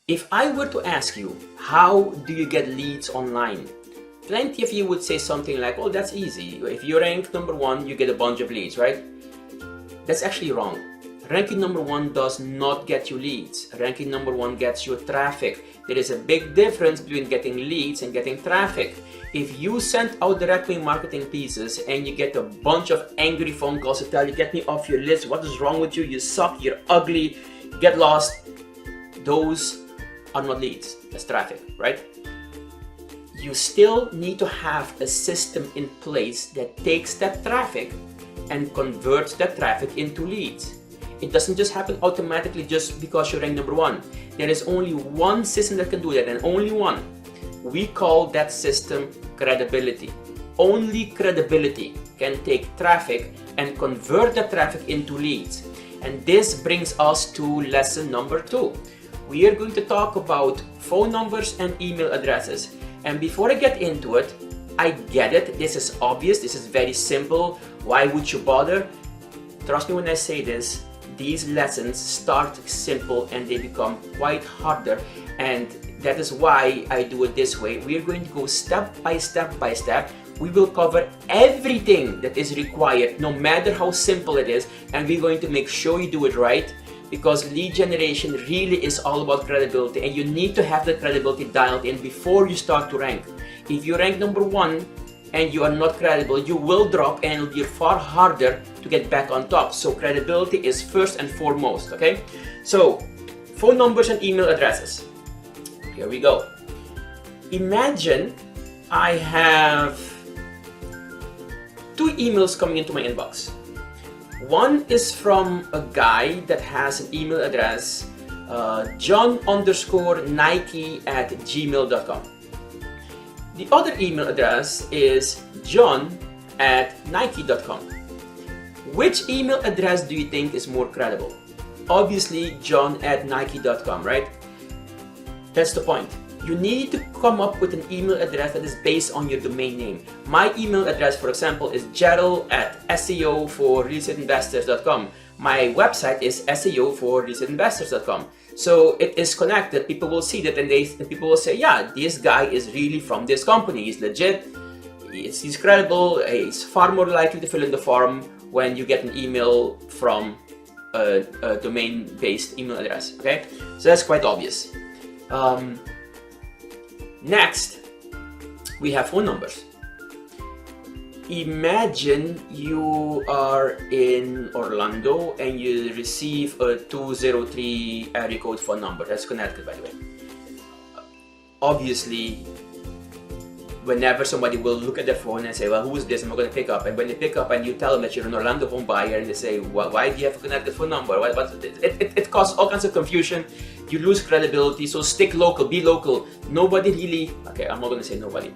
If I were to ask you, how do you get leads online? Plenty of you would say something like, oh, that's easy. If you rank number one, you get a bunch of leads, right? That's actually wrong. Ranking number one does not get you leads. Ranking number one gets you traffic. There is a big difference between getting leads and getting traffic. If you send out direct mail marketing pieces and you get a bunch of angry phone calls to tell you, get me off your list, what is wrong with you, you suck, you're ugly, get lost, those are not leads, that's traffic, right? You still need to have a system in place that takes that traffic and converts that traffic into leads. It doesn't just happen automatically just because you rank number one. There is only one system that can do that, and only one. We call that system credibility. Only credibility can take traffic and convert that traffic into leads. And this brings us to lesson number 2. We are going to talk about phone numbers and email addresses. And before I get into it, I get it. This is obvious. This is very simple. Why would you bother? Trust me when I say this. These lessons start simple and they become quite harder, and that is why I do it this way. We are going to go step by step by step. We will cover everything that is required, no matter how simple it is, and we're going to make sure you do it right, because lead generation really is all about credibility, and you need to have the credibility dialed in before you start to rank. If you rank number one and you are not credible, you will drop and it'll be far harder to get back on top. So credibility is first and foremost, okay? So phone numbers and email addresses. Here we go. Imagine I have 2 emails coming into my inbox. One is from a guy that has an email address, john_nike@gmail.com. The other email address is john@nike.com. Which email address do you think is more credible? Obviously, john@nike.com, right? That's the point. You need to come up with an email address that is based on your domain name. My email address, for example, is gerald@SEOforrealestateinvestors.com. My website is SEOforrealestateinvestors.com. So it is connected. People will see that and people will say, yeah, this guy is really from this company. He's legit. He's credible. He's far more likely to fill in the form when you get an email from a domain-based email address. Okay, so that's quite obvious. Next, we have phone numbers. Imagine you are in Orlando and you receive a 203 area code phone number. That's Connecticut, by the way. Obviously, whenever somebody will look at their phone and say, well, who is this? I'm not going to pick up. And when they pick up and you tell them that you're an Orlando home buyer and they say, well, why do you have a Connecticut phone number? It causes all kinds of confusion. You lose credibility. So stick local, be local. Nobody really, okay, I'm not going to say nobody.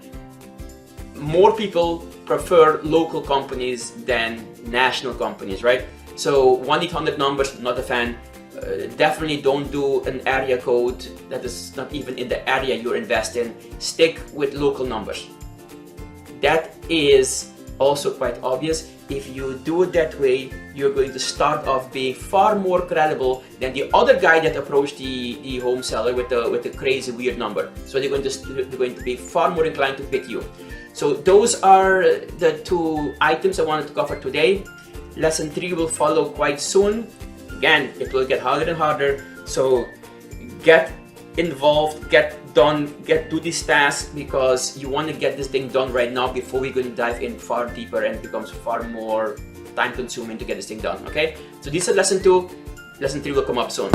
More people prefer local companies than national companies, right? So 1-800 numbers, not a fan. Definitely don't do an area code that is not even in the area you're investing. Stick with local numbers. That is also quite obvious. If you do it that way, you're going to start off being far more credible than the other guy that approached the home seller with the crazy weird number. So they're going to be far more inclined to pick you. So those are the 2 items I wanted to cover today. Lesson 3 will follow quite soon. Again, it will get harder and harder. So get involved, do these tasks, because you want to get this thing done right now before we're going to dive in far deeper and it becomes far more time consuming to get this thing done. Okay? So this is lesson 2. Lesson 3 will come up soon.